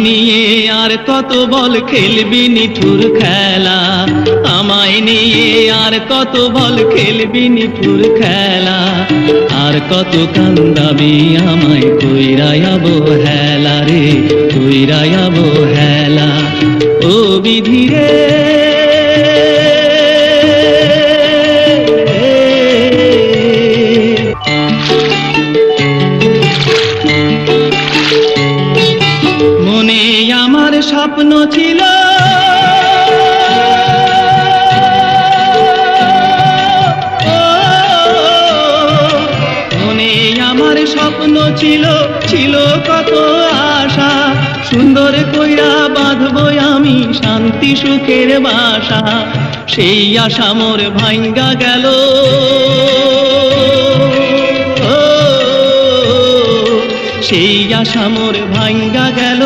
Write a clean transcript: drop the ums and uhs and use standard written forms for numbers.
নিয়ে আর কত বল খেলবি নিঠুর খেলা, আমায় নিয়ে আর কত বল খেলবি নিঠুর খেলা, আর কত কান্দাবি আমায় কইরায়াবো হেলা রে, কইরায়াবো হেলা। ও বিধি রে মনে আমার স্বপ্ন ছিল মনে আমার স্বপ্ন ছিল, ছিল কত আশা, সুন্দর কইরা বাঁধবো আমি শান্তি সুখের বাসা, সেই আশা মোর ভাঙ্গা গেল, সেই আশা মোর ভাঙ্গা গেল।